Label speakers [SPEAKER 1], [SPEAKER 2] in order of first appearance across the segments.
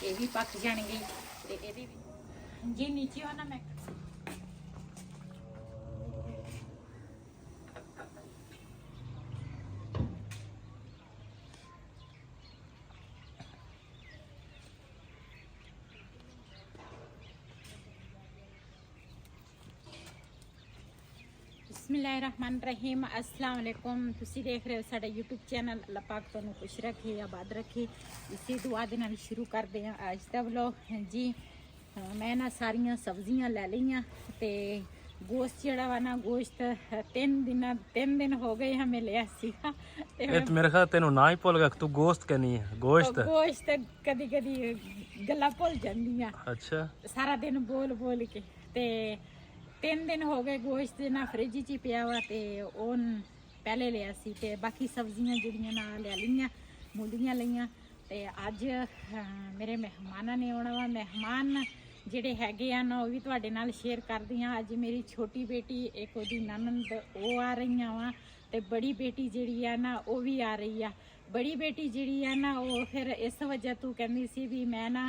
[SPEAKER 1] ਇਹ ਵੀ ਪੱਕ ਜਾਣਗੇ ਤੇ ਇਹਦੀ ਵੀ ਜੀ ਨੀਚੇ ਆ ਨਾ ਮੈਂ बिस्मिल्लाहिर्रहमानिर्रहीम अस्सलाम वालेकुम। तुसी देख रहे हो साडा यूट्यूब चैनल। अल्लाह पाक तुहानू खुश रखे आबाद रखे इसी दुआ दे नाल शुरू करदे हां अज दा व्लॉग। जी मैं ना सारियां सब्जियां ले लईयां ते गोश्त जेड़ा वा ना गोश्त 3 दिन हो गए हमें लिया सीगा ते
[SPEAKER 2] मेरे ख्याल तेनू ना ही भुल गया तू गोश्त कहनी है। गोश्त
[SPEAKER 1] कदी कदी गल्लां भुल जांदियां।
[SPEAKER 2] अच्छा
[SPEAKER 1] सारा दिन बोल बोल के ते 3 दिन हो गए गोश्त ना फ्रिज च पिया हुआ ते ओन पहले लिया सी ते बाकी सब्जियां जिहड़ियां ना ले लियां मूलियां लईयां ते अज मेरे मेहमानां ने आउणा वा। मेहमान ਜਿਹੜੇ ਹੈਗੇ ਆ ਨਾ ਉਹ ਵੀ ਤੁਹਾਡੇ ਨਾਲ ਸ਼ੇਅਰ ਕਰਦੀ ਹਾਂ। ਅੱਜ ਮੇਰੀ ਛੋਟੀ ਬੇਟੀ ਇੱਕ ਉਹਦੀ ਨਨਦ ਉਹ ਆ ਰਹੀਆਂ ਵਾ ਤੇ ਬੜੀ ਬੇਟੀ ਜਿਹੜੀ ਆ ਨਾ ਉਹ ਵੀ ਆ ਰਹੀ ਆ। ਬੜੀ ਬੇਟੀ ਜਿਹੜੀ ਆ ਨਾ ਉਹ ਫਿਰ ਇਸ ਵਜ੍ਹਾ ਤੋਂ ਕਹਿੰਦੀ ਸੀ ਵੀ ਮੈਂ ਨਾ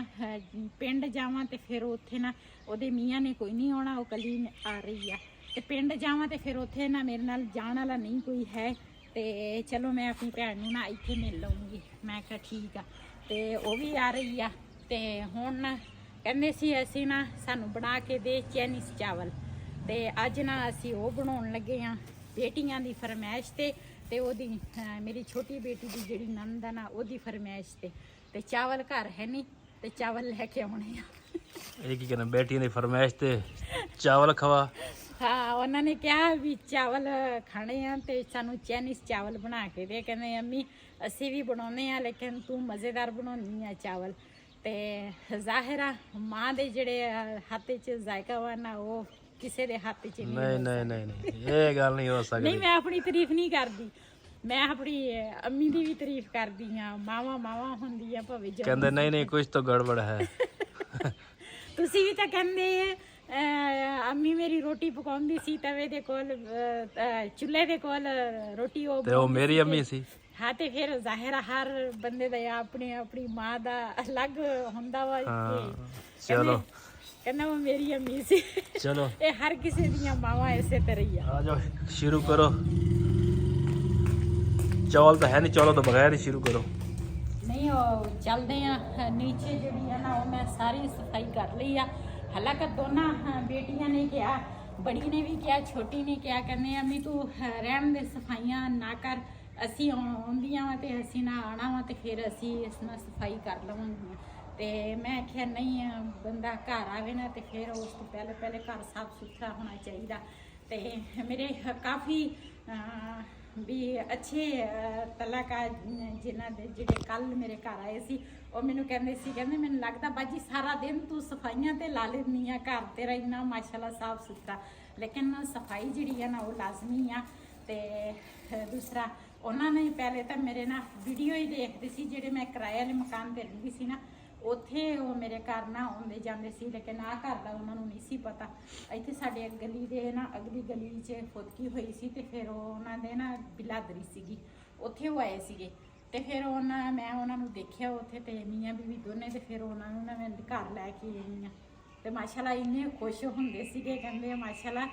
[SPEAKER 1] ਪਿੰਡ ਜਾਵਾਂ ਤੇ ਫਿਰ ਉੱਥੇ ਨਾ ਉਹਦੇ ਮੀਆਂ ਨੇ ਕੋਈ ਨਹੀਂ ਆਉਣਾ, ਉਹ ਕੱਲੀ ਆ ਰਹੀ ਆ ਤੇ ਪਿੰਡ ਜਾਵਾਂ ਤੇ ਫਿਰ ਉੱਥੇ ਨਾ ਮੇਰੇ ਨਾਲ ਜਾਣ ਵਾਲਾ ਨਹੀਂ ਕੋਈ ਹੈ ਤੇ ਚਲੋ ਮੈਂ ਆਪਣੀ ਭੈਣ ਨੂੰ ਨਾ ਇੱਥੇ ਮਿਲ ਲਵਾਂਗੀ। ਮੈਂ ਕਿਹਾ ਠੀਕ ਆ ਤੇ ਉਹ ਵੀ ਆ ਰਹੀ ਆ ਤੇ ਹੁਣ ਕਹਿੰਦੇ ਸੀ ਅਸੀਂ ਨਾ ਸਾਨੂੰ ਬਣਾ ਕੇ ਦੇ ਚਾਈਨੀਜ਼ ਚਾਵਲ ਤੇ ਅੱਜ ਨਾ ਅਸੀਂ ਉਹ ਬਣਾਉਣ ਲੱਗੇ ਆ ਬੇਟੀਆਂ ਦੀ ਫਰਮਾਇਸ਼ ਤੇ ਉਹਦੀ ਮੇਰੀ ਛੋਟੀ ਬੇਟੀ ਦੀ ਜਿਹੜੀ ਨੰਦ ਆ ਨਾ ਉਹਦੀ ਫਰਮਾਇਸ਼ ਤੇ ਚਾਵਲ ਘਰ ਹੈ ਨਹੀਂ ਤੇ ਚਾਵਲ ਲੈ ਕੇ ਆਉਣੇ ਆ।
[SPEAKER 2] ਇਹ ਕੀ ਕਹਿੰਦਾ ਬੇਟੀਆਂ ਦੀ ਫਰਮਾਇਸ਼ ਤੇ ਚਾਵਲ ਖਵਾ।
[SPEAKER 1] ਹਾਂ ਉਹਨਾਂ ਨੇ ਕਿਹਾ ਵੀ ਚਾਵਲ ਖਾਣੇ ਆ ਤੇ ਸਾਨੂੰ ਚਾਈਨੀਜ਼ ਚਾਵਲ ਬਣਾ ਕੇ ਦੇ। ਕਹਿੰਦੇ ਅੰਮੀ ਅਸੀਂ ਵੀ ਬਣਾਉਂਦੇ ਆ ਲੇਕਿਨ ਤੂੰ ਮਜ਼ੇਦਾਰ ਬਣਾਉਣੀ ਆ ਚਾਵਲ ਤੇ ਜ਼ਾਹਿਰਾ ਮਾਂ ਦੇ ਜਿਹੜੇ ਹੱਥ 'ਚ ਜ਼ਾਇਕਾ ਵਾ ਨਾ ਉਹ ਕਿਸੇ ਦੇ ਹੱਥ 'ਚ
[SPEAKER 2] ਨਹੀਂ ਇਹ ਗੱਲ ਨਹੀਂ ਹੋ ਸਕਦੀ।
[SPEAKER 1] ਨਹੀਂ ਮੈਂ ਆਪਣੀ ਤਾਰੀਫ ਨਹੀਂ ਕਰਦੀ, ਮੈਂ ਆਪਣੀ ਅੰਮੀ ਦੀ ਵੀ ਤਾਰੀਫ ਕਰਦੀ ਆ। ਮਾਵਾਂ ਹੁੰਦੀਆਂ ਭਾਵੇਂ
[SPEAKER 2] ਕਹਿੰਦੇ ਨਹੀਂ ਕੁਝ ਤਾਂ ਗੜਬੜ ਹੈ।
[SPEAKER 1] ਤੁਸੀਂ ਵੀ ਤਾਂ ਕਹਿੰਦੇ ਅੰਮੀ ਮੇਰੀ ਰੋਟੀ ਪਕਾਉਂਦੀ ਸੀ ਤਵੇ ਦੇ ਕੋਲ ਚੁੱਲ੍ਹੇ ਦੇ ਕੋਲ ਰੋਟੀ ਉਹ
[SPEAKER 2] ਮੇਰੀ ਅੰਮੀ ਸੀ।
[SPEAKER 1] ਹਾਂ ਤੇ ਫਿਰ ਜ਼ਾਹਿਰਾ ਹਰ ਬੰਦੇ ਦਾ ਆਪਣੀ ਮਾਂ ਦਾ ਅਲੱਗ ਹੁੰਦਾ ਵਾ।
[SPEAKER 2] ਚਲੋ
[SPEAKER 1] ਕਹਿੰਦਾ ਉਹ ਮੇਰੀ ਅੰਮੀ ਸੀ।
[SPEAKER 2] ਚਲੋ
[SPEAKER 1] ਇਹ ਹਰ ਕਿਸੇ ਦੀਆਂ ਮਾਵਾਂ ਇਸੇ ਤਰ੍ਹਾਂ ਹੀ ਆ
[SPEAKER 2] ਜਾਓ ਸ਼ੁਰੂ ਕਰੋ। ਚਾਵਲ ਤਾਂ ਹੈ ਨਹੀਂ, ਚਾਵਲ ਤੋਂ ਬਗੈਰ ਹੀ ਸ਼ੁਰੂ ਕਰੋ।
[SPEAKER 1] ਨਹੀਂ ਉਹ ਚੱਲਦੇ ਆ ਨੀਚੇ ਜਿਹੜੀ ਆ ਨਾ ਉਹ ਮੈਂ ਸਾਰੀ ਸਫਾਈ ਕਰ ਲਈ ਆ। ਹਾਲਾਂਕਿ ਦੋਨਾਂ ਬੇਟੀਆਂ ਨੇ ਕਿਹਾ, ਬੜੀ ਨੇ ਵੀ ਕਿਹਾ ਛੋਟੀ ਨੇ ਕਿਹਾ ਕਹਿੰਦੇ ਅੰਮੀ ਤੂੰ ਰਹਿਣ ਦੇ ਸਫਾਈਆਂ ਨਾ ਕਰ, ਅਸੀਂ ਆਉਂਦੀਆਂ ਵਾ ਤੇ ਅਸੀਂ ਨਾ ਆਉਣਾ ਵਾ ਤੇ ਫਿਰ ਅਸੀਂ ਇਸ ਨਾਲ ਸਫਾਈ ਕਰ ਲਵਾਂਗੀਆਂ। ਤੇ ਮੈਂ ਆਖਿਆ ਨਹੀਂ ਬੰਦਾ ਘਰ ਆਵੇ ਨਾ ਤੇ ਫਿਰ ਉਸ ਤੋਂ ਪਹਿਲੇ ਘਰ ਸਾਫ ਸੁਥਰਾ ਹੋਣਾ ਚਾਹੀਦਾ। ਤੇ ਮੇਰੇ ਕਾਫੀ ਵੀ ਅੱਛੇ ਕਲਾਕਾਰ ਜਿਨ੍ਹਾਂ ਦੇ ਜਿਹੜੇ ਕੱਲ ਮੇਰੇ ਘਰ ਆਏ ਸੀ ਉਹ ਮੈਨੂੰ ਕਹਿੰਦੇ ਮੈਨੂੰ ਲੱਗਦਾ ਬਾਜੀ ਸਾਰਾ ਦਿਨ ਤੂੰ ਸਫਾਈਆਂ ਤੇ ਲਾ ਲੈਂਦੀ ਆ, ਘਰ ਤੇਰਾ ਇੰਨਾ ਮਾਸ਼ਾਅੱਲਾ ਸਾਫ ਸੁਥਰਾ, ਲੇਕਿਨ ਸਫਾਈ ਜਿਹੜੀ ਆ ਨਾ ਉਹ ਲਾਜ਼ਮੀ ਆ। ਤੇ ਦੂਸਰਾ ਉਹਨਾਂ ਨੇ ਪਹਿਲੇ ਤਾਂ ਮੇਰੇ ਨਾਲ ਵੀਡੀਓ ਹੀ ਦੇਖਦੇ ਸੀ ਜਿਹੜੇ ਮੈਂ ਕਿਰਾਏ ਵਾਲੇ ਮਕਾਨ ਤੇ ਰਹਿੰਦੀ ਸੀ ਨਾ ਉੱਥੇ ਉਹ ਮੇਰੇ ਘਰ ਨਾ ਆਉਂਦੇ ਜਾਂਦੇ ਸੀ, ਲੇਕਿਨ ਆਹ ਘਰ ਦਾ ਉਹਨਾਂ ਨੂੰ ਨਹੀਂ ਸੀ ਪਤਾ। ਇੱਥੇ ਸਾਡੇ ਗਲੀ ਦੇ ਨਾ ਅਗਲੀ ਗਲੀ 'ਚ ਫੁਦਕੀ ਹੋਈ ਸੀ ਤੇ ਫਿਰ ਉਹਨਾਂ ਦੇ ਨਾ ਬਿਲਾਦਰੀ ਸੀਗੀ ਉੱਥੇ ਉਹ ਆਏ ਸੀਗੇ ਤੇ ਫਿਰ ਮੈਂ ਉਹਨਾਂ ਨੂੰ ਦੇਖਿਆ ਉੱਥੇ ਤੇ ਮੀਆਂ ਬੀਵੀ ਦੋਨੇ ਤੇ ਫਿਰ ਉਹਨਾਂ ਨੂੰ ਨਾ ਮੈਂ ਘਰ ਲੈ ਕੇ ਆਈ ਆ ਤੇ ਮਾਸ਼ਾਅੱਲਾ ਇੰਨੇ ਖੁਸ਼ ਹੁੰਦੇ ਸੀਗੇ। ਕਹਿੰਦੇ ਮਾਸ਼ਾਅੱਲਾ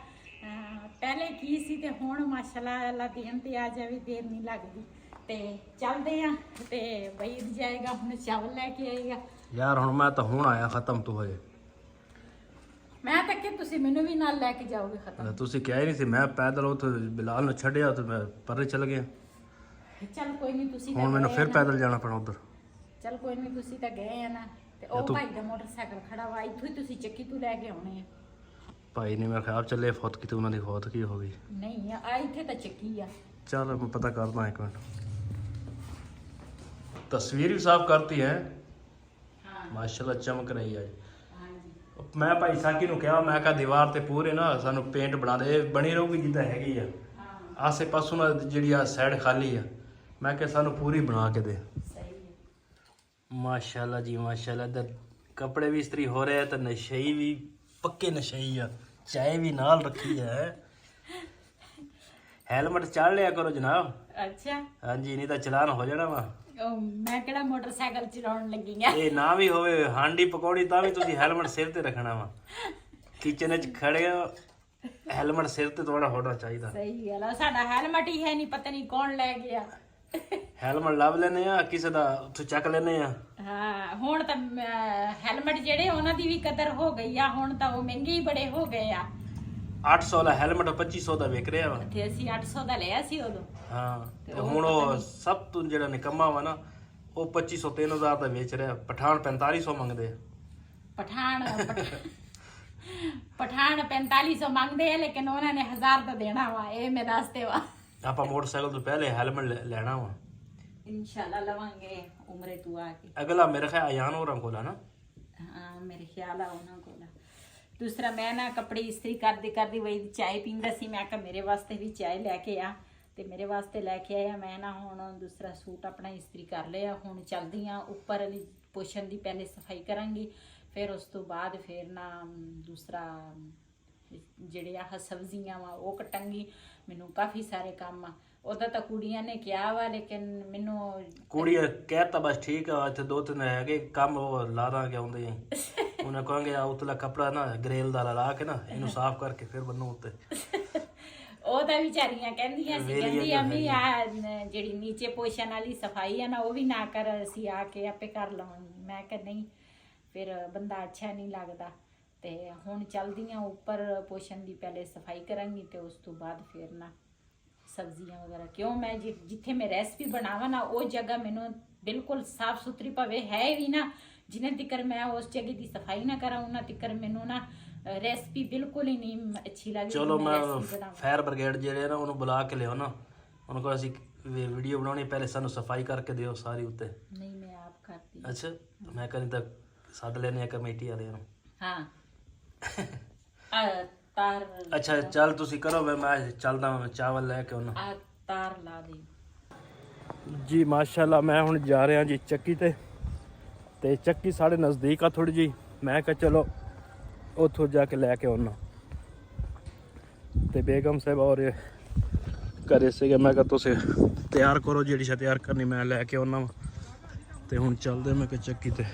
[SPEAKER 1] ਪਹਿਲੇ ਕੀ ਸੀ ਤੇ ਹੁਣ ਮਾਸ਼ਾਅੱਲਾ ਅੱਲਾ ਦੇਣ ਤੇ ਆ ਜਾਵੇ, ਦੇਰ ਨਹੀਂ ਲੱਗਦੀ। ਤੇ ਚੱਲਦੇ ਆ ਤੇ ਬਈ ਜਾਏਗਾ ਹੁਣ ਚਾਵਲ ਲੈ ਕੇ ਆਏਗਾ।
[SPEAKER 2] ਯਾਰ ਹੁਣ ਮੈਂ ਤਾਂ ਹੁਣ ਆਇਆ ਖਤਮ ਤੂੰ ਹੋਏ।
[SPEAKER 1] ਮੈਂ ਤਾਂ ਕਿ ਤੁਸੀਂ ਮੈਨੂੰ ਵੀ ਨਾਲ ਲੈ ਕੇ ਜਾਓਗੇ ਖਤਮ।
[SPEAKER 2] ਤੁਸੀਂ ਕਿਹਾ ਹੀ ਨਹੀਂ ਸੀ, ਮੈਂ ਪੈਦਲ ਉੱਥੇ ਬਿਲਾਲ ਨੂੰ ਛੱਡਿਆ ਤੇ ਮੈਂ ਪਰੇ ਚਲ ਗਿਆ।
[SPEAKER 1] ਚੱਲ ਕੋਈ ਨਹੀਂ ਤੁਸੀਂ
[SPEAKER 2] ਹੁਣ ਮੈਨੂੰ ਫਿਰ ਪੈਦਲ ਜਾਣਾ ਪੈਣਾ ਉਧਰ।
[SPEAKER 1] ਚੱਲ ਕੋਈ ਨਹੀਂ ਤੁਸੀਂ ਤਾਂ ਗਏ ਆ ਨਾ ਤੇ ਉਹ ਭਾਈ ਦਾ ਮੋਟਰਸਾਈਕਲ ਖੜਾ ਵਾ ਇੱਥੋਂ ਹੀ ਤੁਸੀਂ ਚੱਕੀ ਤੋਂ ਲੈ ਕੇ ਆਉਣੇ ਆ।
[SPEAKER 2] ਭਾਈ ਨੇ ਮੇਰੇ ਖਿਆਲ ਚੱਲੇ ਫੁੱਤ ਕੀ ਉਹਨਾਂ ਦੀ ਫੁੱਤ ਕੀ ਹੋ ਗਈ।
[SPEAKER 1] ਨਹੀਂ ਆ ਇੱਥੇ ਤਾਂ ਚੱਕੀ ਆ।
[SPEAKER 2] चल मैं पता करता एक मिनट। तस्वीर भी साफ करती है माशाल्लाह, चमक रही है। मैं भाई साकी नूं कहा मैं कहा दीवार ते पूरे ना सानू पेंट बना दे, बनी रहूगी जिद्दां हैगी आ। आसे पासों ना जिहड़ी आ साइड खाली है, मैं कहा सानू पूरी बना के दे। माशाल्लाह जी माशाल्लाह। इधर कपड़े भी इस्त्री हो रहे हैं तो नशई भी पक्के नशई आ, चाय भी नाल रखी है ਹੈਲਮਟ ਚਾੜ ਲਿਆ ਕਰੋ ਜਨਾਬ।
[SPEAKER 1] ਅੱਛਾ
[SPEAKER 2] ਹਾਂਜੀ, ਨਹੀਂ ਤਾਂ ਚਲਾਨ ਹੋ ਜਾਣਾ ਵਾ।
[SPEAKER 1] ਉਹ ਮੈਂ ਕਿਹੜਾ ਮੋਟਰਸਾਈਕਲ ਚਲਾਉਣ ਲੱਗੀ ਆ।
[SPEAKER 2] ਇਹ ਨਾ ਵੀ ਹੋਵੇ ਹਾਂਡੀ ਪਕੌੜੀ ਤਾਂ ਵੀ ਤੁਸੀਂ ਹੈਲਮਟ ਸਿਰ ਤੇ ਰੱਖਣਾ ਵਾ। ਕਿਚਨ 'ਚ ਖੜੇ ਹੋ, ਹੈਲਮਟ ਸਿਰ ਤੇ ਤੁਹਾਡਾ ਹੋਣਾ ਚਾਹੀਦਾ।
[SPEAKER 1] ਸਹੀ ਗੱਲ ਆ, ਸਾਡਾ ਹੈਲਮਟ ਹੀ ਹੈ ਨਹੀਂ, ਪਤਾ ਨਹੀਂ ਕੌਣ ਲੈ ਗਿਆ।
[SPEAKER 2] ਹੈਲਮਟ ਲੱਭ ਲੈਨੇ ਆ, ਕਿਸੇ ਦਾ ਉੱਥੋਂ ਚੱਕ ਲੈਨੇ ਆ।
[SPEAKER 1] ਹਾਂ ਹੁਣ ਤਾਂ ਹੈਲਮਟ ਜਿਹੜੇ ਉਹਨਾਂ ਦੀ ਵੀ ਕਦਰ ਹੋ ਗਈ ਆ, ਹੁਣ ਤਾਂ ਉਹ ਮਹਿੰਗੇ ਹੀ ਬੜੇ ਹੋ ਗਏ ਆ।
[SPEAKER 2] 800 ਵਾਲਾ ਹੈਲਮਟ 2500 ਦਾ ਵਿਕ ਰਿਹਾ ਵਾ।
[SPEAKER 1] ਤੇ ਅਸੀਂ 800 ਦਾ ਲਿਆ ਸੀ ਉਦੋਂ।
[SPEAKER 2] ਹਾਂ ਤੇ ਹੁਣ ਉਹ ਸਭ ਤੋਂ ਜਿਹੜਾ ਨਿਕੰਮਾ ਵਾ ਨਾ, ਉਹ 2500 3000 ਦਾ ਵੇਚ ਰਿਹਾ। ਪਠਾਨ 4500 ਮੰਗਦੇ ਆ।
[SPEAKER 1] ਪਠਾਨ 4500 ਮੰਗਦੇ ਆ, ਲੇਕਿਨ ਉਹਨਾਂ ਨੇ 1000 ਦਾ ਦੇਣਾ ਵਾ। ਇਹ ਮੈਂ ਦੱਸਦੇ ਵਾ।
[SPEAKER 2] ਆਪਾਂ ਮੋਟਰਸਾਈਕਲ ਤੋਂ ਪਹਿਲੇ ਹੈਲਮਟ ਲੈਣਾ ਵਾ।
[SPEAKER 1] ਇਨਸ਼ਾਅੱਲਾ ਲਵਾਂਗੇ ਉਮਰੇ ਤੂੰ ਆ ਕੇ।
[SPEAKER 2] ਅਗਲਾ ਮੇਰੇ ਖਿਆਲ ਆਯਾਨ ਹੋਰਾਂ ਕੋਲ ਆ ਨਾ।
[SPEAKER 1] ਹਾਂ ਮੇਰੇ ਖਿਆਲ ਆ ਉਹਨਾਂ ਕੋਲ। ਦੂਸਰਾ ਮੈਂ ਨਾ ਕੱਪੜੇ ਇਸਤਰੀ ਕਰਦੀ ਕਰਦੀ ਵਈ ਚਾय ਪੀਂਦਾ ਸੀ, ਮੈਂ ਕਿਹਾ ਮੇਰੇ ਵਾਸਤੇ ਵੀ ਚਾय ਲੈ ਕੇ ਆ, ਤੇ ਮੇਰੇ ਵਾਸਤੇ ਲੈ ਕੇ ਆਇਆ। ਮੈਂ ਨਾ ਹੁਣ ਦੂਸਰਾ ਸੂਟ ਆਪਣਾ ਇਸਤਰੀ ਕਰ ਲਿਆ। ਹੁਣ ਚੱਲਦੀ ਆ ਉੱਪਰ ਵਾਲੀ ਪੋਸ਼ਨ ਦੀ, ਪਹਿਲੇ ਸਫਾਈ ਕਰਾਂਗੀ, ਫਿਰ ਉਸ ਤੋਂ ਬਾਅਦ ਫਿਰ ਨਾ ਦੂਸਰਾ ਜਿਹੜੇ ਆਹ ਸਬਜ਼ੀਆਂ ਵਾ ਉਹ ਕੱਟਾਂਗੀ। ਮੈਨੂੰ ਕਾਫੀ ਸਾਰੇ ਕੰਮ ਆ। ਉਹਦਾ ਤਾਂ ਕੁੜੀਆਂ ਨੇ ਕਿਹਾ ਵਾ, ਲੇਕਿਨ ਮੈਨੂੰ
[SPEAKER 2] ਕੁੜੀਆਂ ਕਹਿਤਾ ਬਸ ਠੀਕ ਆ, ਇੱਥੇ 2-3 ਹੈਗੇ ਕੰਮ, ਉਹ ਲਾ ਦਾਂਗੇ ਆਉਂਦੇ ਆ। ਉਹਨਾਂ ਕਹਾਂਗੇ ਆ ਉਤਲਾ ਕੱਪੜਾ ਨਾ ਗਰੇਲ ਦਾ ਲਾ ਕੇ ਨਾ ਇਹਨੂੰ ਸਾਫ਼ ਕਰਕੇ ਫਿਰ ਬੰਨੋ ਉੱਤੇ।
[SPEAKER 1] ਉਹ ਤਾਂ ਵਿਚਾਰੀਆਂ ਕਹਿੰਦੀਆਂ ਸੀ, ਕਹਿੰਦੀ ਅਮੀ ਆ ਜਿਹੜੀ ਨੀਚੇ ਪੋਸ਼ਨ ਵਾਲੀ ਸਫਾਈ ਆ ਨਾ, ਉਹ ਵੀ ਨਾ ਕਰ, ਅਸੀਂ ਆ ਕੇ ਆਪੇ ਕਰ ਲਵਾਂਗੇ। ਮੈਂ ਕਿਹਾ ਨਹੀਂ, ਫਿਰ ਬੰਦਾ ਅੱਛਾ ਨਹੀਂ ਲੱਗਦਾ। ਤੇ ਹੁਣ ਚੱਲਦੀਆਂ ਉੱਪਰ ਪੋਸ਼ਨ ਦੀ, ਪਹਿਲੇ ਸਫਾਈ ਕਰਾਂਗੀ ਤੇ ਉਸ ਤੋਂ ਬਾਅਦ ਫਿਰ ਨਾ ਸਬਜ਼ੀਆਂ ਵਗੈਰਾ। ਕਿਉਂ ਮੈਂ ਜਿੱਥੇ ਮੈਂ ਰੈਸਪੀ ਬਣਾਵਾਂ ਨਾ, ਉਹ ਜਗ੍ਹਾ ਮੈਨੂੰ ਬਿਲਕੁਲ ਸਾਫ ਸੁਥਰੀ ਪਵੇ ਹੈ ਵੀ ਨਾ। ਜਿੰਨੇ ਤੱਕਰ ਮੈਂ ਉਸ ਜਗ੍ਹਾ ਦੀ ਸਫਾਈ ਨਾ ਕਰਾਂ, ਉਹਨਾਂ ਤੱਕਰ ਮੈਨੂੰ ਨਾ ਰੈਸਪੀ ਬਿਲਕੁਲ ਹੀ ਨਹੀਂ ਅੱਛੀ ਲੱਗਦੀ।
[SPEAKER 2] ਚਲੋ ਮੈਂ ਫਾਇਰ ਬ੍ਰਿਗੇਡ ਜਿਹੜੇ ਨਾ ਉਹਨੂੰ ਬੁਲਾ ਕੇ ਲਿਓ ਨਾ, ਉਹਨਾਂ ਕੋਲ ਅਸੀਂ ਵੀਡੀਓ ਬਣਾਉਣੀ, ਪਹਿਲੇ ਸਾਨੂੰ ਸਫਾਈ ਕਰਕੇ ਦਿਓ ਸਾਰੀ ਉੱਤੇ।
[SPEAKER 1] ਨਹੀਂ ਮੈਂ ਆਪ ਕਰਦੀ।
[SPEAKER 2] ਅੱਛਾ ਮੈਂ ਕਹਿੰਦੀ ਤਾਂ ਸੱਦ ਲੈਨੇ ਆ ਕਮੇਟੀ ਵਾਲਿਆਂ ਨੂੰ।
[SPEAKER 1] ਹਾਂ ਤਾਰ
[SPEAKER 2] ਅੱਛਾ ਚੱਲ ਤੁਸੀਂ ਕਰੋ, ਮੈਂ ਚੱਲਦਾ ਹਾਂ, ਚਾਵਲ ਲੈ ਕੇ ਆਉਣਾ।
[SPEAKER 1] ਆ ਤਾਰ ਲਾ ਦੇ
[SPEAKER 2] ਜੀ। ਮਾਸ਼ਾਅੱਲਾ ਮੈਂ ਹੁਣ ਜਾ ਰਿਹਾ ਜੀ ਚੱਕੀ ਤੇ ਚੱਕੀ ਸਾਡੇ ਨਜ਼ਦੀਕ ਆ ਥੋੜੀ ਜੀ। ਮੈਂ ਕਿਹਾ ਚਲੋ ਉੱਥੋਂ ਜਾ ਕੇ ਲੈ ਕੇ ਆਉਣਾ। ਤੇ ਬੇਗਮ ਸਾਹਿਬ ਔਰ ਘਰੇ ਸੀਗੇ, ਮੈਂ ਕਿਹਾ ਤੁਸੀਂ ਤਿਆਰ ਕਰੋ, ਜਿਹੜੀ ਸ਼ਾ ਤਿਆਰ ਕਰਨੀ ਮੈਂ ਲੈ ਕੇ ਆਉਣਾ ਵਾ। ਤੇ ਹੁਣ ਚੱਲਦੇ ਮੈਂ ਕਿਹਾ ਚੱਕੀ ਤੇ।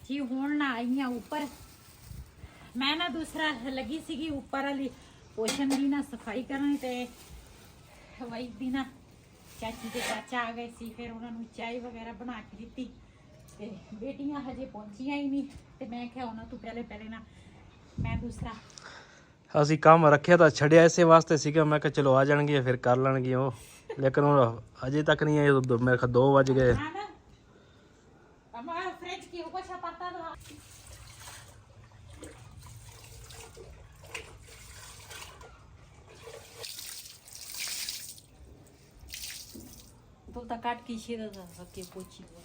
[SPEAKER 1] ਜੀ ਹੁਣ ਨਾ ਆਈਆਂ ਉੱਪਰ। ਮੈਂ ਨਾ ਦੂਸਰਾ ਲੱਗੀ ਸੀਗੀ ਉੱਪਰ ਵਾਲੀ ਪੋਸ਼ਨ ਦੀ ਨਾ ਸਫਾਈ ਕਰਨ, ਤੇ ਹਵਾਈ ਦੀ ਨਾ ਚਾਚੀ ਤੇ ਚਾਚਾ ਆ ਗਏ ਸੀ, ਫਿਰ ਉਹਨਾਂ ਨੂੰ ਚਾय ਵਗੈਰਾ ਬਣਾ ਕੇ ਦਿੱਤੀ। ਤੇ ਬੇਟੀਆਂ ਹਜੇ ਪਹੁੰਚੀਆਂ ਹੀ ਨਹੀਂ, ਤੇ ਮੈਂ ਕਿਹਾ ਉਹਨਾਂ ਤੋਂ ਪਹਿਲੇ ਨਾ ਮੈਂ ਦੂਸਰਾ
[SPEAKER 2] ਅਸੀਂ ਕੰਮ ਰੱਖਿਆ ਤਾਂ ਛੱਡਿਆ ਇਸੇ ਵਾਸਤੇ ਸੀਗਾ। ਮੈਂ ਕਿਹਾ ਚਲੋ ਆ ਜਾਣਗੇ ਫਿਰ ਕਰ ਲੈਣਗੇ ਉਹ, ਲੇਕਿਨ ਹੁਣ ਅਜੇ ਤੱਕ ਨਹੀਂ ਆਏ। ਮੇਰੇ ਖਿਆਲ 2 ਵਜ ਗਏ।
[SPEAKER 1] तो tá काट की cheira aqui potinho.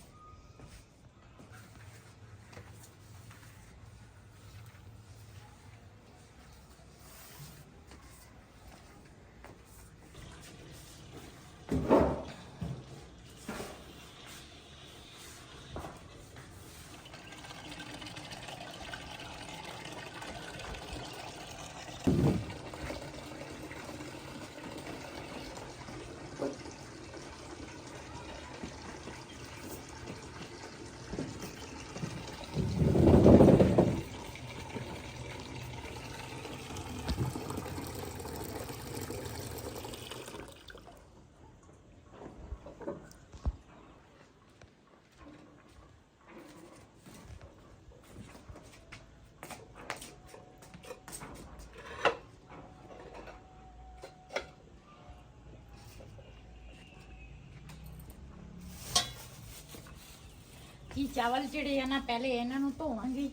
[SPEAKER 1] कि चावल ਜਿਹੜੇ ਆ ਨਾ ਪਹਿਲੇ ਇਹਨਾਂ ਨੂੰ ਧੋਵਾਂਗੀ।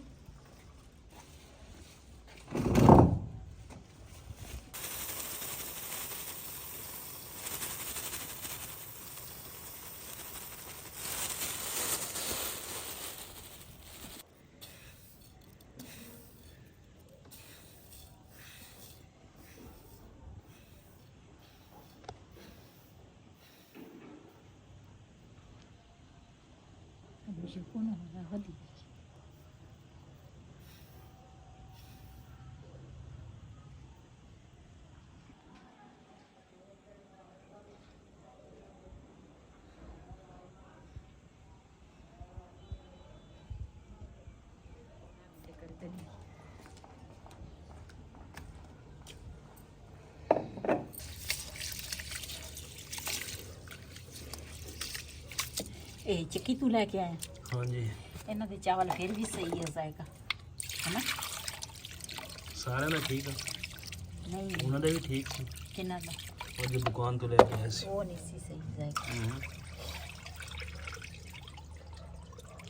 [SPEAKER 1] ਇਹ ਚੱਕੀ ਤੂੰ ਲੈ ਕੇ ਆਇਆ,
[SPEAKER 2] ਹਾਂਜੀ
[SPEAKER 1] ਇਹਨਾਂ ਦੇ ਚਾਵਲ ਫਿਰ ਵੀ ਸਹੀ ਹੈ ਜ਼ਾਇਕਾ, ਹੈ ਨਾ?
[SPEAKER 2] ਸਾਰਿਆਂ ਦਾ ਠੀਕ ਆ,
[SPEAKER 1] ਨਹੀਂ
[SPEAKER 2] ਉਹਨਾਂ ਦਾ ਵੀ ਠੀਕ ਸੀ।
[SPEAKER 1] ਕਿੰਨਾ ਦਾ?
[SPEAKER 2] ਉਹ ਜੋ ਦੁਕਾਨ ਤੋਂ ਲੈ ਕੇ ਆਏ ਸੀ
[SPEAKER 1] ਉਹ ਨਹੀਂ ਸੀ ਸਹੀ ਜ਼ਾਇਕਾ।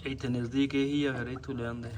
[SPEAKER 2] ਇੱਥੇ ਨਜ਼ਦੀਕ ਇਹੀ ਆ, ਫਿਰ ਇੱਥੋਂ ਲੈ ਆਉਂਦੇ।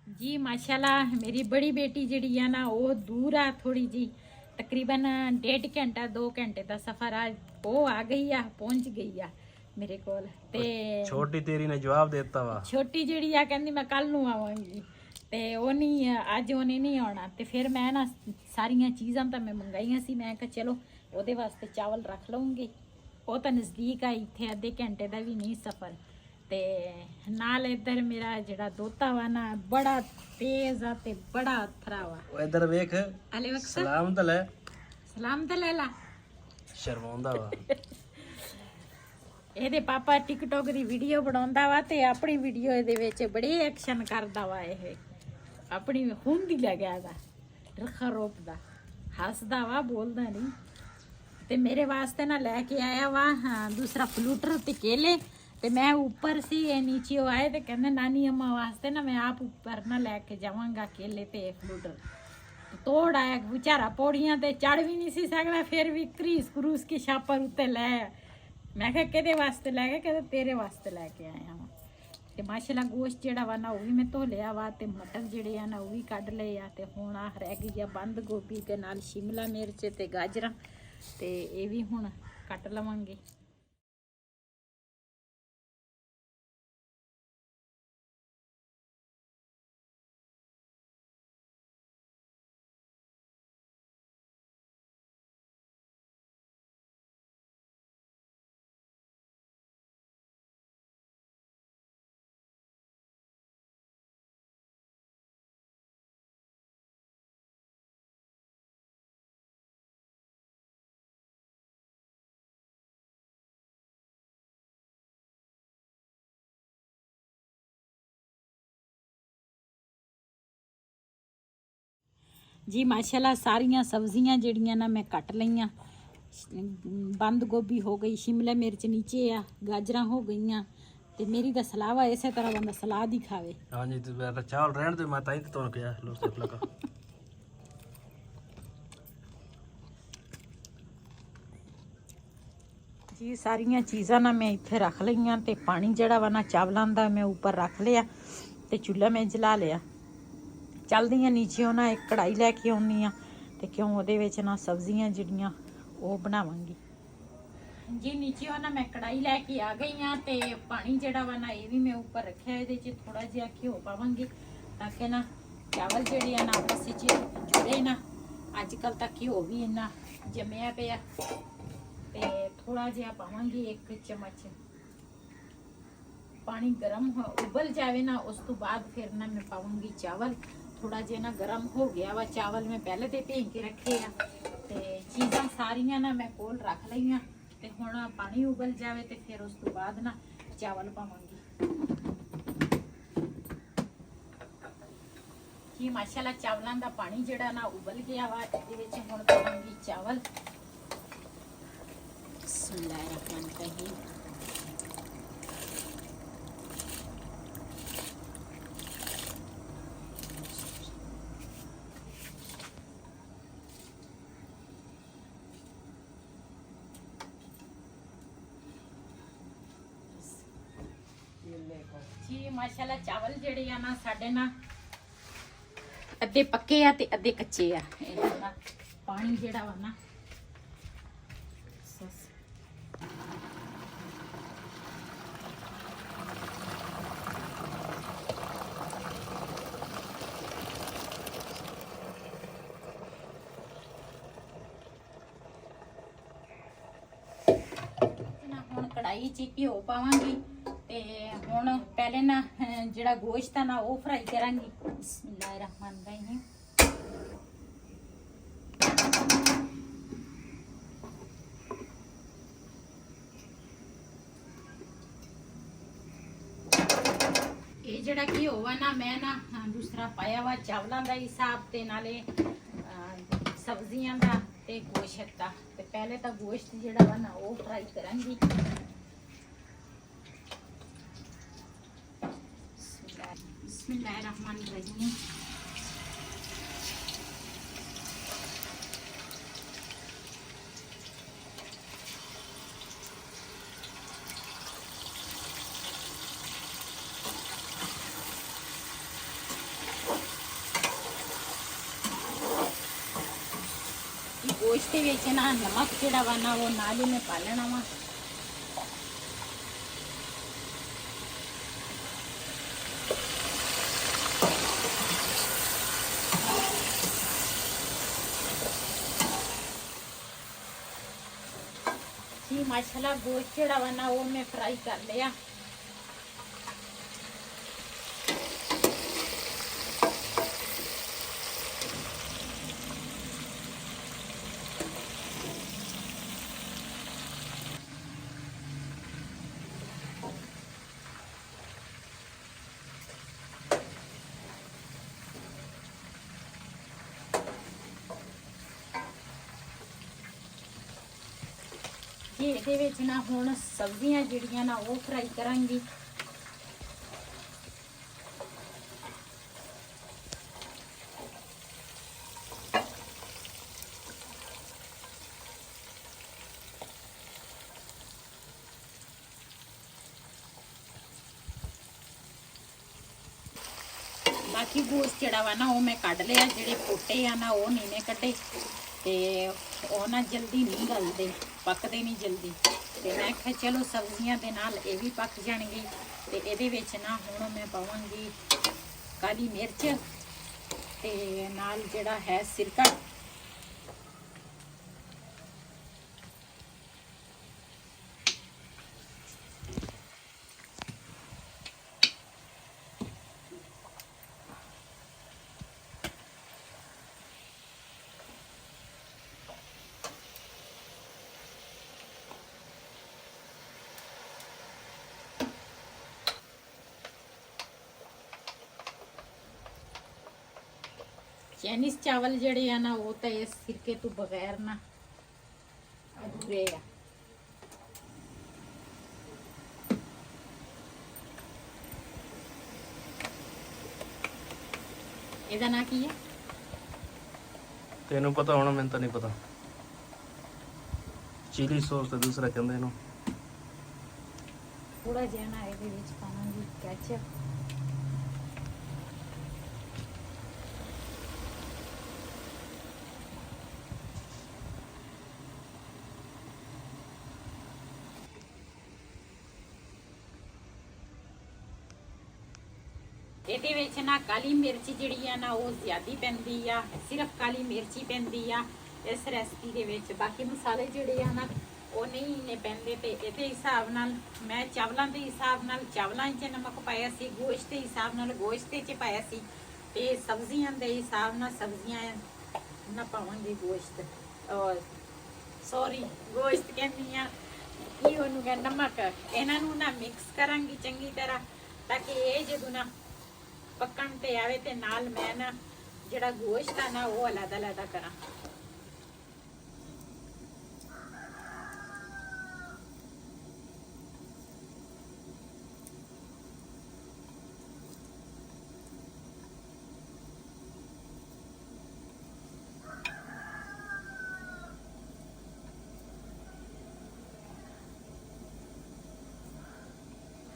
[SPEAKER 1] जी माशाल्लाह मेरी बड़ी बेटी जी है ना वो दूर आ थोड़ी जी, तकरीबन 1.5 घंटा 2 घंटे का सफर आज वो आ गई आ, पहुंच गई आ मेरे कोल। ते
[SPEAKER 2] छोटी तेरी ने जवाब देता वा,
[SPEAKER 1] छोटी जी आ कहंदी मैं कल नू आवांगी, ते वो नहीं अज उन्हें नहीं आना। ते फिर मैं ना सारियां चीज़ां तो मैं मंगाइयां सी, मैं कहा चलो ਉਹਦੇ ਵਾਸਤੇ ਚਾਵਲ ਰੱਖ ਲਵਾਂਗੀ। ਉਹ ਤਾਂ ਨਜ਼ਦੀਕ ਆ, ਇੱਥੇ ਅੱਧੇ ਘੰਟੇ ਦਾ ਵੀ ਨਹੀਂ ਸਫ਼ਰ। ਤੇ ਨਾਲ ਇੱਧਰ ਮੇਰਾ ਜਿਹੜਾ ਦੋਤਾ ਵਾ ਨਾ ਬੜਾ ਤੇਜ਼ ਆ ਤੇ ਬੜਾ ਅਥਰਾ ਵਾ।
[SPEAKER 2] ਉਹ ਇੱਧਰ ਵੇਖ,
[SPEAKER 1] ਅਲੇ ਵਕਤ
[SPEAKER 2] ਸਲਾਮ ਤਾਂ ਲੈ,
[SPEAKER 1] ਸਲਾਮ ਤਾਂ ਲੈ ਲਾ।
[SPEAKER 2] ਸ਼ਰਮਾਉਂਦਾ ਵਾ।
[SPEAKER 1] ਇਹਦੇ ਪਾਪਾ ਟਿਕਟੋਕ ਦੀ ਵੀਡੀਓ ਬਣਾਉਂਦਾ ਵਾ ਤੇ ਆਪਣੀ ਵੀਡੀਓ ਇਹਦੇ ਵਿੱਚ ਬੜੇ ਐਕਸ਼ਨ ਕਰਦਾ ਵਾ। ਇਹ ਆਪਣੀ ਹੁੰਦੀ ਲੱਗਿਆ ਦਾ ਰਖਾ ਰੋਪ ਦਾ, ਹੱਸਦਾ ਵਾ, ਬੋਲਦਾ ਨਹੀਂ। ਤੇ ਮੇਰੇ ਵਾਸਤੇ ਨਾ ਲੈ ਕੇ ਆਇਆ ਵਾ दूसरा फ्लूटर ਤੇ केले। ਤੇ ਮੈਂ ਉੱਪਰ ਸੀ, ਇਹ ਨੀਚੇ ਆਏ ਤੇ ਕਹਿੰਦੇ ਨਾਨੀ ਅੰਮਾ ਵਾਸਤੇ ਨਾ ਮੈਂ ਆਪ ਉੱਪਰ ਨਾ ਲੈ ਕੇ ਜਾਵਾਂਗਾ केले ਤੇ फ्लूटर। ਤੋੜ ਆਇਆ ਵਿਚਾਰਾ, ਪੌੜੀਆਂ ਤੇ ਚੜ ਵੀ ਨਹੀਂ ਸੀ ਸਕਦਾ, ਫਿਰ ਵੀ ਕਰੀਸ ਕਰੂਸ ਕੇ ਛਾਪਰ ਉੱਤੇ ਲੈ। ਮੈਂ ਕਿਹਾ ਕਿਹਦੇ ਵਾਸਤੇ ਲੈ ਕੇ, ਕਹਿੰਦੇ ਤੇਰੇ ਵਾਸਤੇ ਲੈ ਕੇ ਆਇਆ ਹਾਂ। ਤੇ ਮਾਸ਼ਾਅੱਲਾ ਗੋਸ਼ਤ ਜਿਹੜਾ ਵਾ ਨਾ ਉਹ ਵੀ ਮੈਂ ਧੋ ਲਿਆ ਵਾ, ਤੇ ਮਟਰ ਜਿਹੜੇ ਆ ਨਾ ਉਹ ਵੀ ਕੱਢ ਲਏ ਆ। ਤੇ ਹੁਣ ਆ ਰਹਿ ਗਈ ਆ ਬੰਦ ਗੋਭੀ ਤੇ ਨਾਲ ਸ਼ਿਮਲਾ ਮਿਰਚ ਤੇ ਗਾਜਰਾਂ, ਤੇ ਇਹ ਵੀ ਹੁਣ ਕੱਟ ਲਵਾਂਗੇ। जी माशाल्लाह सारियां सब्जियां जड़ियां ना मैं कट लईयां। बंद गोभी हो गई, शिमला मिर्च नीचे आ, गाजरां हो गईयां। ते मेरी तो सलाह वा इसे तरह बंदा सलाद ही खावे।
[SPEAKER 2] हां जी, ते चावल रहन दे, मैं ताई ते तोड़ के लो सिर्फ लगा।
[SPEAKER 1] जी सारियां चीज़ां ना मैं इत्थे रख लईयां। ते पानी जड़ा वा ना चावलां दा मैं ऊपर रख लिया ते चूल्हा मैं जला लिया। चलदी नीचे ना एक कढ़ाई लैके आउनी आ, ते क्यों ਉਹਦੇ ਵਿੱਚ ना सब्जियां ਜਿਹੜੀਆਂ ਉਹ ਬਣਾਵਾਂਗੀ। जी नीचे ना मैं कढ़ाई लैके आ गई हाँ। ते पानी जड़ा वा ना ये भी मैं ऊपर रखा, ये थोड़ा जिहा घ्यो पावांगी ताकि ना चावल जेडे ना आपस विच जुड़े ना। अजकल तक घ्यो भी इन्ना जमिया पिया। ते थोड़ा जिहा पावांगी 1 चम्मच। पानी गर्म उबल जावे ना, उस तो बाद फिर ना मैं पाऊंगी चावल। थोड़ा जिहा ना गर्म हो गया वा चावल, मैं पहले तो भें के रखे आ। ते चीज़ां सारियां ना मैं कोल रख लईयां। ते हुण पानी उबल जावे ते फिर उस तो बाद ना चावल पावांगी। जी माशाल्लाह चावलां दा पानी जिहड़ा ना उबल गया वा, इहदे विच हुण पावांगी चावल। बिस्मिल्लाहिर्रहमानिर्रहीम। ਜੀ ਮਾਸ਼ਾਅੱਲਾ ਚਾਵਲ ਜਿਹੜੇ ਆ ਨਾ ਸਾਡੇ ਨਾ ਅੱਧੇ ਪੱਕੇ ਆ ਤੇ ਅੱਧੇ ਕੱਚੇ ਆ। ਇਹਨਾਂ ਦਾ ਪਾਣੀ ਜਿਹੜਾ ਵਾ ਨਾ ਹੁਣ ਕੜਾਈ 'ਚ ਘਿਓ ਪਾਵਾਂਗੀ ਤੇ ਹੁਣ ਪਹਿਲੇ ਨਾ ਜਿਹੜਾ ਗੋਸ਼ਤ ਆ ਨਾ ਉਹ ਫਰਾਈ ਕਰਾਂਗੀ। ਬਿਸਮਿਲ੍ਲਾਹਿਰਰਹਿਮਾਨਿਰਰਹੀਮ। ਇਹ ਜਿਹੜਾ ਘਿਓ ਆ ਨਾ ਮੈਂ ਨਾ ਦੂਸਰਾ ਪਾਇਆ ਵਾ ਚਾਵਲਾਂ ਦਾ ਹਿਸਾਬ ਤੇ ਨਾਲੇ ਸਬਜ਼ੀਆਂ ਦਾ ਤੇ ਗੋਸ਼ਤ ਦਾ। ਤੇ ਪਹਿਲੇ ਤਾਂ ਗੋਸ਼ਤ ਜਿਹੜਾ ਵਾ ਨਾ ਉਹ ਫਰਾਈ ਕਰਾਂਗੀ। ਬਿਸਮਿਲ੍ਲਾਹਿਰਰਹਿਮਾਨਿਰਰਹੀਮ। ਗੋਸ਼ਤ ਦੇ ਵਿੱਚ ਨਾ ਨਮਕ ਜਿਹੜਾ ਵਾ ਨਾ ਉਹ ਨਾਲ ਹੀ ਮੈਂ ਪਾ ਲੈਣਾ ਵਾ। ਜੀ ਮਾਸ਼ਾਅੱਲਾ ਗੋਸ਼ਤ ਜਿਹੜਾ ਵਾ ਨਾ ਉਹ ਮੈਂ ਫਰਾਈ ਕਰ ਲਿਆ। ਇਹਦੇ ਵਿੱਚ ਨਾ ਹੁਣ ਸਬਜ਼ੀਆਂ ਜਿਹੜੀਆਂ ਨਾ ਉਹ ਫਰਾਈ ਕਰਾਂਗੀ। ਬਾਕੀ ਗੋਸ਼ਤ ਜਿਹੜਾ ਵਾ ਨਾ ਉਹ ਮੈਂ ਕੱਢ ਲਿਆ। ਜਿਹੜੇ ਪੋਟੇ ਆ ਨਾ ਉਹ ਨਹੀਂ ਨੇ ਕੱਢੇ ਤੇ ਉਹ ਨਾ ਜਲਦੀ ਨਹੀਂ ਗਲਦੇ, ਪੱਕਦੇ ਨਹੀਂ ਜਲਦੀ। ਤੇ ਮੈਂ ਕਿਹਾ ਚਲੋ ਸਬਜ਼ੀਆਂ ਦੇ ਨਾਲ ਇਹ ਵੀ ਪੱਕ ਜਾਣਗੇ। ਤੇ ਇਹਦੇ ਵਿੱਚ ਨਾ ਹੁਣ ਮੈਂ ਪਾਵਾਂਗੀ ਕਾਲੀ ਮਿਰਚ ਤੇ ਨਾਲ ਜਿਹੜਾ ਹੈ ਸਿਰਕਾ। ਚਾਈਨੀਜ਼ ਚਾਵਲ ਜਿਹੜੇ ਆ ਨਾ ਉਹ ਤਾਂ ਇਸ ਸਿਰਕੇ ਤੋਂ ਬਗੈਰ ਨਾ ਅਧੂਰੇ ਆ। ਇਹਦਾ ਨਾਂ ਕੀ ਹੈ?
[SPEAKER 2] ਤੈਨੂੰ ਪਤਾ ਹੋਣਾ, ਮੈਨੂੰ ਤਾਂ ਨਹੀਂ ਪਤਾ। ਚਿਲੀ ਸੌਸ ਤੇ ਦੂਸਰਾ ਕਹਿੰਦੇ ਇਹਨੂੰ।
[SPEAKER 1] ਥੋੜਾ ਜਿਹਾ ਨਾ ਇਹਦੇ ਵਿੱਚ ਪਾਵਾਂਗੀ ਕੈਚਅਪ। ਇਹਦੇ ਵਿੱਚ ਨਾ ਕਾਲੀ ਮਿਰਚ ਜਿਹੜੀ ਆ ਨਾ ਉਹ ਜ਼ਿਆਦੀ ਪੈਂਦੀ ਆ। ਸਿਰਫ ਕਾਲੀ ਮਿਰਚ ਹੀ ਪੈਂਦੀ ਆ ਇਸ ਰੈਸਪੀ ਦੇ ਵਿੱਚ। ਬਾਕੀ ਮਸਾਲੇ ਜਿਹੜੇ ਆ ਨਾ ਉਹ ਨਹੀਂ ਨੇ ਪੈਂਦੇ। ਤੇ ਇਹਦੇ ਹਿਸਾਬ ਨਾਲ ਮੈਂ ਚਾਵਲਾਂ ਦੇ ਹਿਸਾਬ ਨਾਲ ਚਾਵਲਾਂ 'ਚ ਨਮਕ ਪਾਇਆ ਸੀ, ਗੋਸ਼ਤ ਦੇ ਹਿਸਾਬ ਨਾਲ ਗੋਸ਼ਤ 'ਚ ਪਾਇਆ ਸੀ ਤੇ ਸਬਜ਼ੀਆਂ ਦੇ ਹਿਸਾਬ ਨਾਲ ਸਬਜ਼ੀਆਂ ਨਾ ਪਾਵਾਂਗੇ। ਗੋਸ਼ਤ ਗੋਸ਼ਤ ਕਹਿੰਦੀ ਆ ਕੀ ਉਹਨੂੰ ਕਹਿੰਦਾ, ਨਮਕ। ਇਹਨਾਂ ਨੂੰ ਨਾ ਮਿਕਸ ਕਰਾਂਗੀ ਚੰਗੀ ਤਰ੍ਹਾਂ ਤਾਂ ਕਿ ਇਹ ਜਦੋਂ ਨਾ ਪੱਕਣ ਤੇ ਆਵੇ ਤੇ ਨਾਲ ਮੈਂ ਨਾ ਜਿਹੜਾ ਗੋਸ਼ਤ ਆ ਨਾ ਉਹ ਅਲੱਗ ਕਰਾਂ।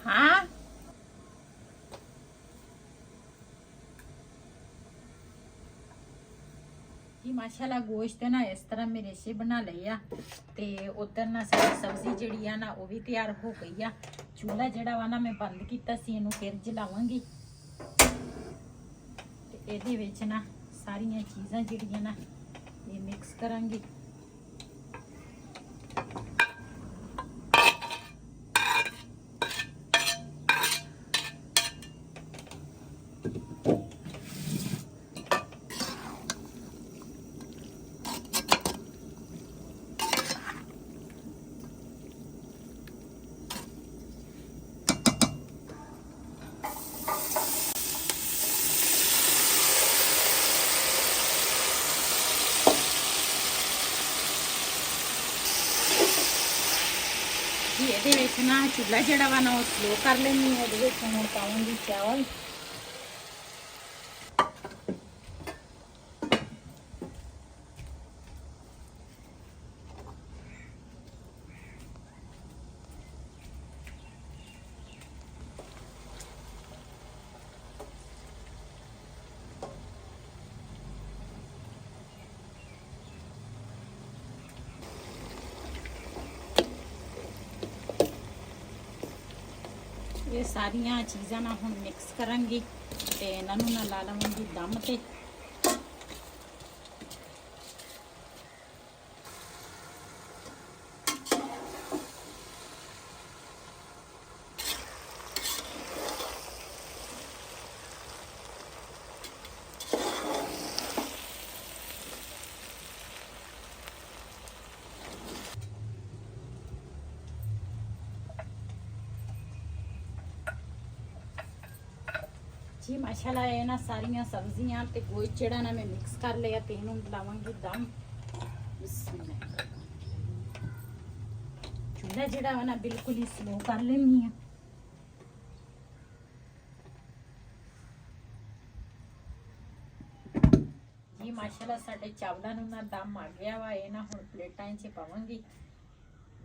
[SPEAKER 1] ਹਾਂ ਮਾਸ਼ਾਅੱਲਾ ਗੋਸ਼ਤ ਨਾ ਇਸ ਤਰ੍ਹਾਂ ਮੇਰੇ ਸੇ ਬਣਾ ਲਈ ਆ ਤੇ ਉਧਰ ਨਾ ਸਾਡੀ ਸਬਜ਼ੀ ਜਿਹੜੀ ਆ ਨਾ ਉਹ ਵੀ ਤਿਆਰ ਹੋ ਗਈ ਆ। ਚੁੱਲ੍ਹਾ ਜਿਹੜਾ ਵਾ ਨਾ ਮੈਂ ਬੰਦ ਕੀਤਾ ਸੀ, ਇਹਨੂੰ ਫਿਰ ਜਲਾਵਾਂਗੀ ਤੇ ਇਹਦੇ ਵਿੱਚ ਨਾ ਸਾਰੀਆਂ ਚੀਜ਼ਾਂ ਜਿਹੜੀਆਂ ਨਾ ਇਹ ਮਿਕਸ ਕਰਾਂਗੀ। ਇਹਦੇ ਵਿੱਚ ਨਾ ਚੁੱਲ੍ਹਾ ਜਿਹੜਾ ਵਾ ਨਾ ਉਹ ਸਲੋ ਕਰ ਲੈਣੀ ਹੈ। ਇਹਦੇ ਵਿੱਚ ਹੁਣ ਪਾਵਾਂਗੀ ਚਾਵਲ। ਇਹ ਸਾਰੀਆਂ ਚੀਜ਼ਾਂ ਨਾਲ ਹੁਣ ਮਿਕਸ ਕਰਾਂਗੀ ਤੇ ਇਹਨਾਂ ਨੂੰ ਨਾ ਲਾ ਲਵਾਂਗੀ ਦਮ ਤੇ। जी माशाल्लाह ये ना सारियां सब्जियां ते गोश्त जेड़ा ना मैं मिक्स कर लिया ते इनू लावांगी दम। बिस्मिल्लाह। चूल्हा जेड़ा वा ना बिल्कुल ही स्लो कर लेनी है। जी माशाल्लाह साडे चावलां नू ना दम आ गया वा। ये ना हुण प्लेटां च पावांगी।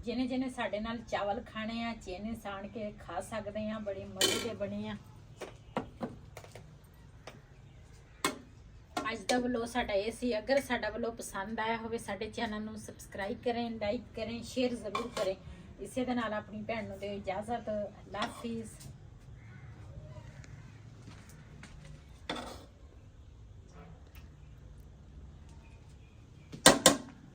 [SPEAKER 1] जिन्हें जिन्हें साडे नाल चावल खाने आ चेने साण के खा सकदे आ। बड़े मजे दे बने आ। ਅੱਜ ਦਾ ਵਲੋਗ ਸਾਡਾ ਇਹ ਸੀ। ਅਗਰ ਸਾਡਾ ਵਲੋਗ ਪਸੰਦ ਆਇਆ ਹੋਵੇ ਸਾਡੇ ਚੈਨਲ ਨੂੰ ਸਬਸਕ੍ਰਾਈਬ ਕरें, ਲਾਈਕ ਕरें, ਸ਼ੇਅਰ ਜ਼ਰੂਰ ਕरें। ਇਸੇ ਦੇ ਨਾਲ ਆਪਣੀ ਭੈਣ ਨੂੰ ਦਿਓ ਇਜਾਜ਼ਤ। ਅੱਲਾਹ ਹਾਫਿਜ਼।